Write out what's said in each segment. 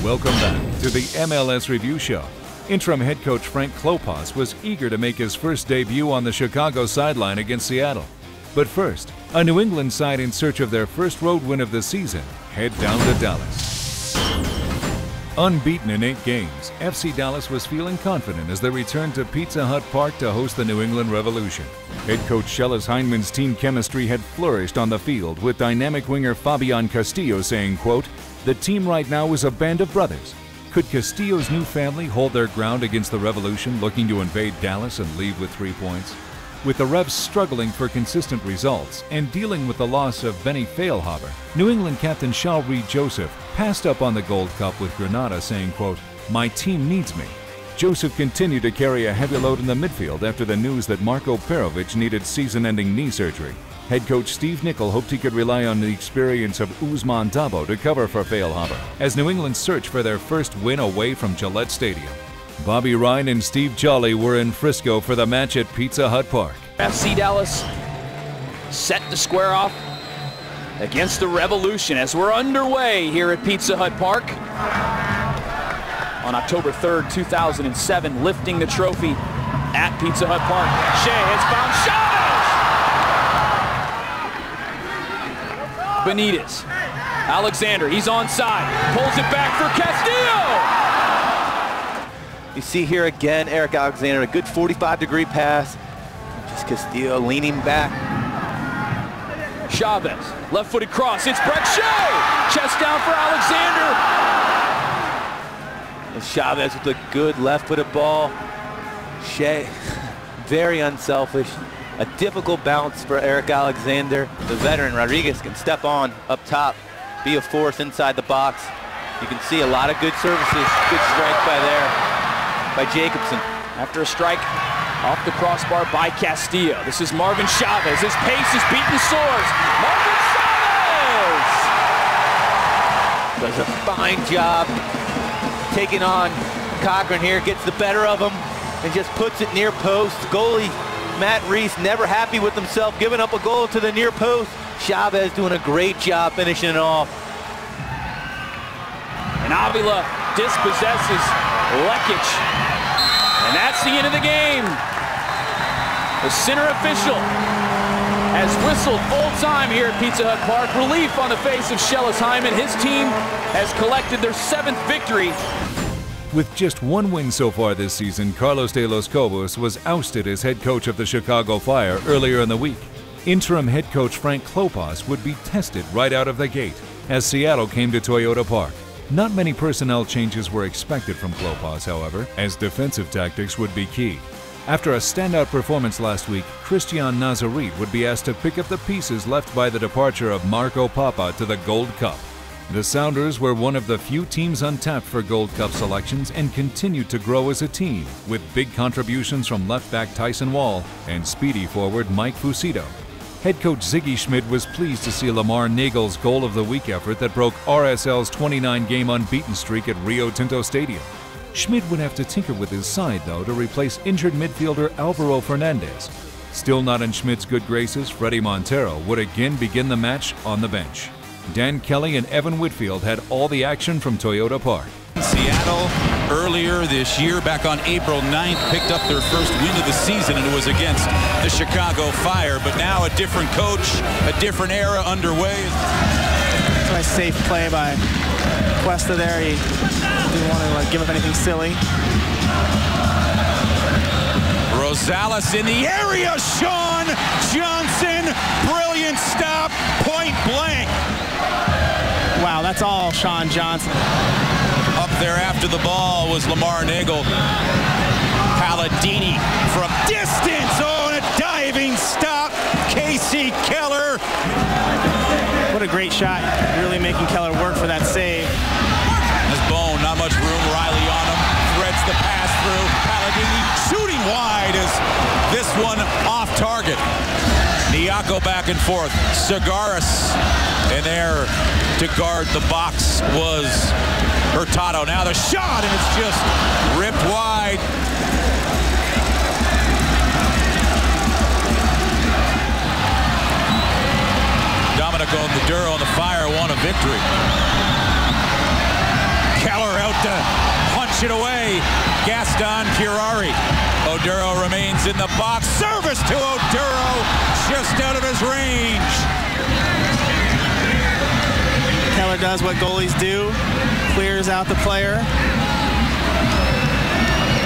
Welcome back to the MLS Review Show. Interim head coach Frank Klopas was eager to make his first debut on the Chicago sideline against Seattle. But first, a New England side in search of their first road win of the season head down to Dallas. Unbeaten in 8 games, FC Dallas was feeling confident as they returned to Pizza Hut Park to host the New England Revolution. Head coach Schellas Hyndman's team chemistry had flourished on the field, with dynamic winger Fabian Castillo saying, quote, "The team right now is a band of brothers." Could Castillo's new family hold their ground against the Revolution, looking to invade Dallas and leave with 3 points? With the Revs struggling for consistent results and dealing with the loss of Benny Feilhaber, New England captain Shaw Reed-Joseph passed up on the Gold Cup with Granada, saying, quote, "My team needs me." Joseph continued to carry a heavy load in the midfield after the news that Marko Perovic needed season-ending knee surgery. Head coach Steve Nicol hoped he could rely on the experience of Ousmane Dabo to cover for Feilhaber as New England searched for their first win away from Gillette Stadium. Bobby Ryan and Steve Jolly were in Frisco for the match at Pizza Hut Park. FC Dallas set to square off against the Revolution as we're underway here at Pizza Hut Park. On October 3rd, 2007, lifting the trophy at Pizza Hut Park. Shea has found Chavez! Benitez. Alexander, he's onside. Pulls it back for Castillo! You see here again, Eric Alexander, a good 45-degree pass. Just Castillo leaning back. Chavez, left-footed cross. It's Brek Shea! Chest down for Alexander. And Chavez with a good left-footed ball. Shea, very unselfish. A difficult bounce for Eric Alexander. The veteran Rodriguez can step on up top, be a force inside the box. You can see a lot of good services, good strike by Jacobson. After a strike off the crossbar by Castillo. This is Marvin Chavez. His pace is beating sores. Marvin Chavez! Does a fine job taking on Cochran here, gets the better of him and just puts it near post. Goalie Matt Reese never happy with himself, giving up a goal to the near post. Chavez doing a great job finishing it off. And Avila dispossesses Lekic. And that's the end of the game. The center official has whistled full time here at Pizza Hut Park. Relief on the face of Schellas Hyndman. His team has collected their 7th victory. With just 1 win so far this season, Carlos de los Cobos was ousted as head coach of the Chicago Fire earlier in the week. Interim head coach Frank Klopas would be tested right out of the gate as Seattle came to Toyota Park. Not many personnel changes were expected from Klopas, however, as defensive tactics would be key. After a standout performance last week, Christian Nazarit would be asked to pick up the pieces left by the departure of Marco Papa to the Gold Cup. The Sounders were one of the few teams untapped for Gold Cup selections and continued to grow as a team, with big contributions from left-back Tyson Wall and speedy forward Mike Fucito. Head coach Ziggy Schmidt was pleased to see Lamar Nagle'S goal of the week effort that broke RSL's 29-game unbeaten streak at Rio Tinto Stadium. Schmidt would have to tinker with his side, though, to replace injured midfielder Alvaro Fernandez. Still not in Schmidt's good graces, Freddie Montero would again begin the match on the bench. Dan Kelly and Evan Whitfield had all the action from Toyota Park. Seattle earlier this year, back on April 9th, picked up their first win of the season, and it was against the Chicago Fire. But now a different coach, a different era underway. Nice safe play by Cuesta there. He didn't want to give up anything silly. Rosales in the area. Sean Johnson, brilliant stop, point blank. Wow, that's all Sean Johnson. Up there after the ball was Lamar Nagle. Palladini from distance. Oh, and a diving stop. Casey Keller. What a great shot. Really making Keller work for that save. His bone, not much room. Riley on him. Threads the pass through. Palladini shooting wide as this one off target. Niako back and forth. Segaris in there to guard the box was Hurtado. Now the shot, and it's just ripped wide. Dominico Maduro and the Fire won a victory. Keller to punch it away. Gaston Curari. Oduro remains in the box. Service to Oduro, just out of his range. Keller does what goalies do, clears out the player.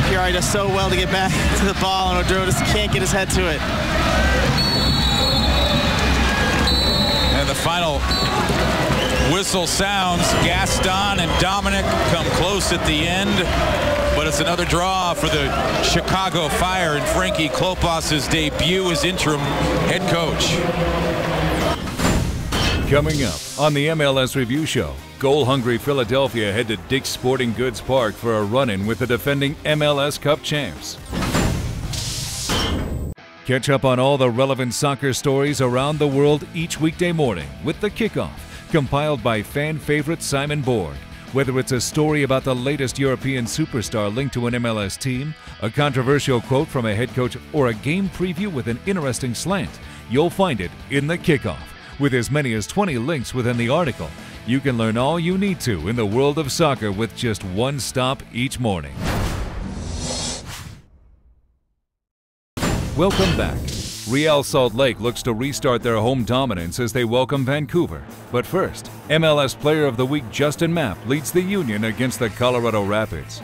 Curari does so well to get back to the ball, and Oduro just can't get his head to it. And the final whistle sounds. Gaston and Dominic come close at the end, but it's another draw for the Chicago Fire in Frankie Klopas' debut as interim head coach. Coming up on the MLS Review Show, goal-hungry Philadelphia head to Dick's Sporting Goods Park for a run-in with the defending MLS Cup champs. Catch up on all the relevant soccer stories around the world each weekday morning with The Kickoff, compiled by fan favorite Simon Borg. Whether it's a story about the latest European superstar linked to an MLS team, a controversial quote from a head coach, or a game preview with an interesting slant, you'll find it in The Kickoff. With as many as 20 links within the article, you can learn all you need to in the world of soccer with just one stop each morning. Welcome back. Real Salt Lake looks to restart their home dominance as they welcome Vancouver. But first, MLS Player of the Week Justin Mapp leads the Union against the Colorado Rapids.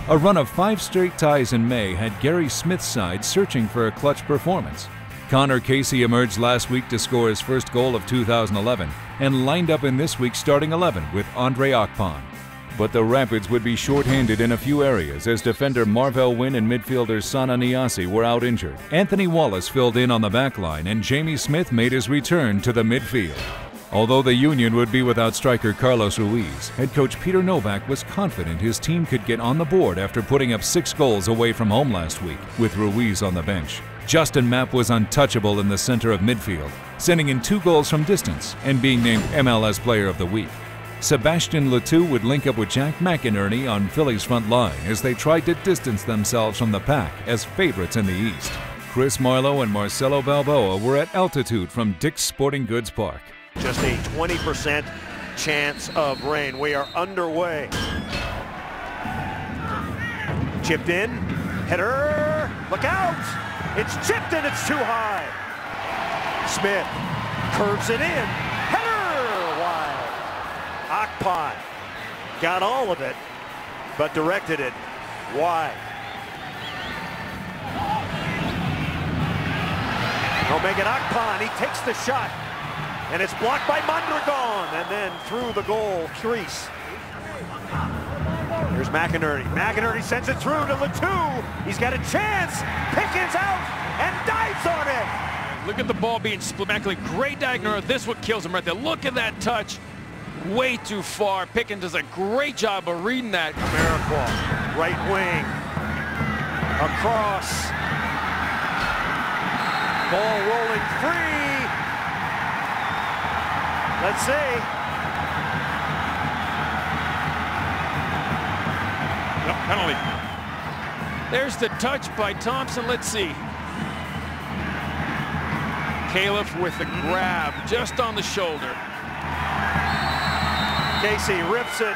A run of 5 straight ties in May had Gary Smith's side searching for a clutch performance. Connor Casey emerged last week to score his first goal of 2011 and lined up in this week's starting 11 with Andre Akpan. But the Rapids would be shorthanded in a few areas as defender Marvell Wynn and midfielder Sana Niasi were out injured. Anthony Wallace filled in on the back line and Jamie Smith made his return to the midfield. Although the Union would be without striker Carlos Ruiz, head coach Peter Novak was confident his team could get on the board after putting up 6 goals away from home last week with Ruiz on the bench. Justin Mapp was untouchable in the center of midfield, sending in 2 goals from distance and being named MLS Player of the Week. Sebastian Letou would link up with Jack McInerney on Philly's front line as they tried to distance themselves from the pack as favorites in the East. Chris Marlowe and Marcelo Balboa were at altitude from Dick's Sporting Goods Park. Just a 20% chance of rain. We are underway. Chipped in, header, look out! It's chipped and it's too high. Smith curves it in, header wide. Akpan got all of it, but directed it wide. They'll make it Akpan, he takes the shot, and it's blocked by Mondragon, and then through the goal crease. Here's McInerney. McInerney sends it through to Letou. He's got a chance. Pickens out and dives on it. Look at the ball being split back. Great diagonal. This is what kills him right there. Look at that touch. Way too far. Pickens does a great job of reading that. Ameriqual, right wing. Across. Ball rolling free. Let's see. No, penalty. There's the touch by Thompson. Let's see. Califf with the grab just on the shoulder. Casey rips it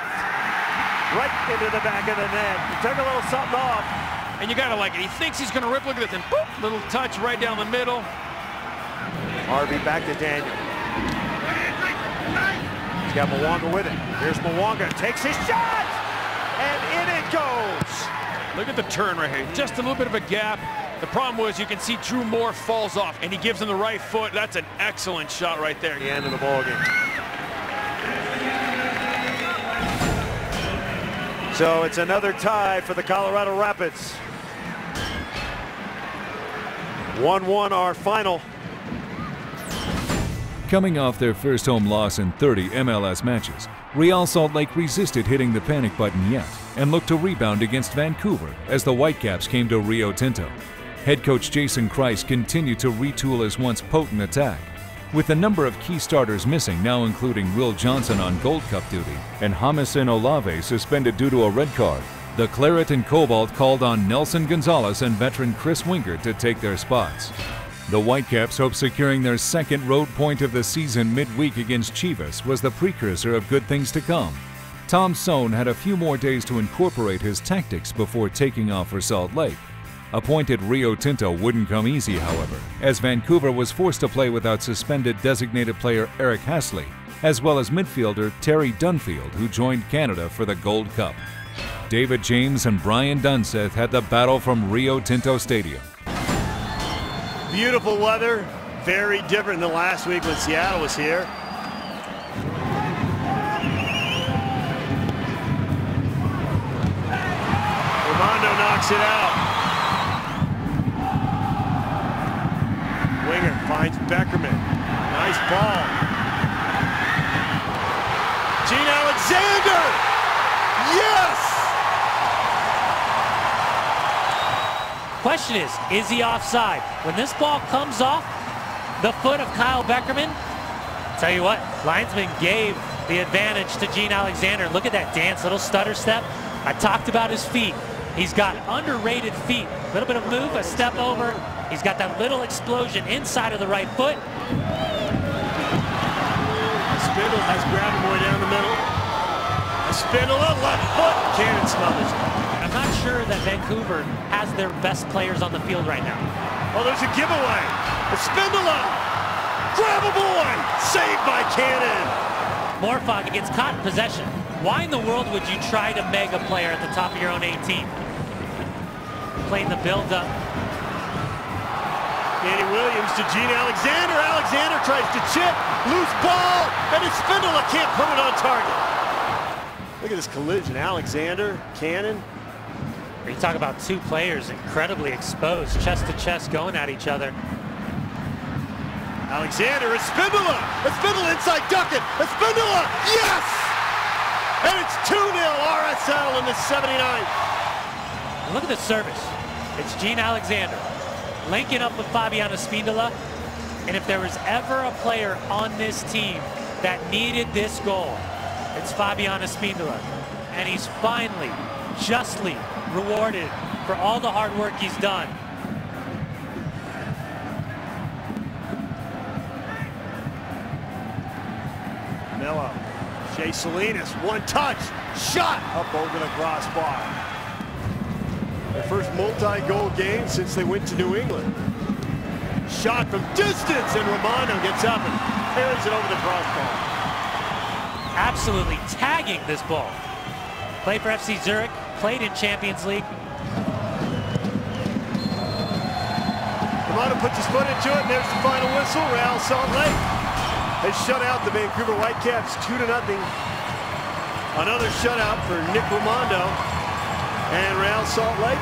right into the back of the net. He took a little something off. And you gotta like it. He thinks he's gonna rip. Look at this. And boop, little touch right down the middle. Harvey back to Daniel. He's got Mwanga with it. Here's Mwanga. Takes his shot! And in it goes. Look at the turn right here. Just a little bit of a gap. The problem was you can see Drew Moore falls off and he gives him the right foot. That's an excellent shot right there. The end of the ball game. So it's another tie for the Colorado Rapids. 1-1 our final. Coming off their first home loss in 30 MLS matches, Real Salt Lake resisted hitting the panic button yet and looked to rebound against Vancouver as the Whitecaps came to Rio Tinto. Head coach Jason Kreis continued to retool his once potent attack, with a number of key starters missing, now including Will Johnson on Gold Cup duty and Jamison Olave suspended due to a red card. The Claret and Cobalt called on Nelson Gonzalez and veteran Chris Wingert to take their spots. The Whitecaps hope securing their second road point of the season midweek against Chivas was the precursor of good things to come. Tom Sohn had a few more days to incorporate his tactics before taking off for Salt Lake. Appointed Rio Tinto wouldn't come easy, however, as Vancouver was forced to play without suspended designated player Eric Hasley, as well as midfielder Terry Dunfield, who joined Canada for the Gold Cup. David James and Brian Dunseth had the battle from Rio Tinto Stadium. Beautiful weather, very different than last week when Seattle was here. Armando knocks it out. Winger finds Beckerman. Nice ball. Gene Alexander! Yes! Question is he offside? When this ball comes off the foot of Kyle Beckerman, tell you what, linesman gave the advantage to Gene Alexander. Look at that dance, little stutter step. I talked about his feet. He's got underrated feet. A little bit of move, a step over. He's got that little explosion inside of the right foot. Spindle has grabbed him way down the middle. Spindle, left foot, Cannon smothers it. I'm not sure that Vancouver has their best players on the field right now. Oh, there's a giveaway. Spindle, grab a boy, saved by Cannon. Morfog gets caught in possession. Why in the world would you try to meg a player at the top of your own 18? Playing the build-up. Danny Williams to Gene Alexander. Alexander tries to chip, loose ball, and it's Spindle can't put it on target. Look at this collision. Alexander, Cannon. You talk about two players incredibly exposed, chest to chest, going at each other. Alexander, Espindola! Espindola inside Duckett! Espindola! Yes! And it's 2-0 RSL in the 79th. And look at the service. It's Gene Alexander linking up with Fabian Espindola. And if there was ever a player on this team that needed this goal, it's Fabian Espindola. And he's finally, justly rewarded for all the hard work he's done. Melo, Shea Salinas, one touch, shot up over the crossbar. Their first multi-goal game since they went to New England. Shot from distance, and Romano gets up and carries it over the crossbar. Absolutely tagging this ball. Played for FC Zurich, played in Champions League. Romano puts his foot into it, and there's the final whistle. Real Salt Lake has shut out the Vancouver Whitecaps 2-0. Another shutout for Nick Romano and Real Salt Lake.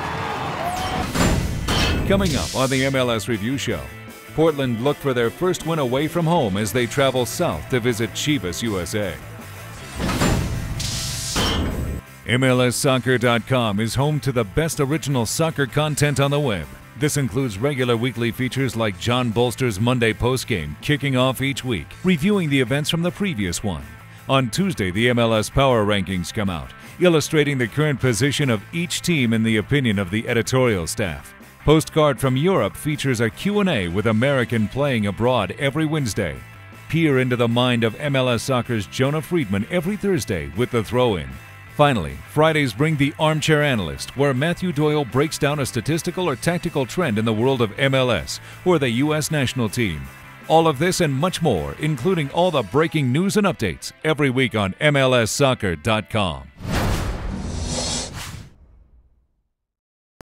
Coming up on the MLS Review Show, Portland look for their first win away from home as they travel south to visit Chivas USA. MLSsoccer.com is home to the best original soccer content on the web. This includes regular weekly features like John Bolster's Monday postgame, kicking off each week, reviewing the events from the previous one. On Tuesday, the MLS Power Rankings come out, illustrating the current position of each team in the opinion of the editorial staff. Postcard from Europe features a Q&A with American playing abroad every Wednesday. Peer into the mind of MLS Soccer's Jonah Friedman every Thursday with the throw-in. Finally, Fridays bring the Armchair Analyst, where Matthew Doyle breaks down a statistical or tactical trend in the world of MLS or the U.S. national team. All of this and much more, including all the breaking news and updates, every week on MLSsoccer.com.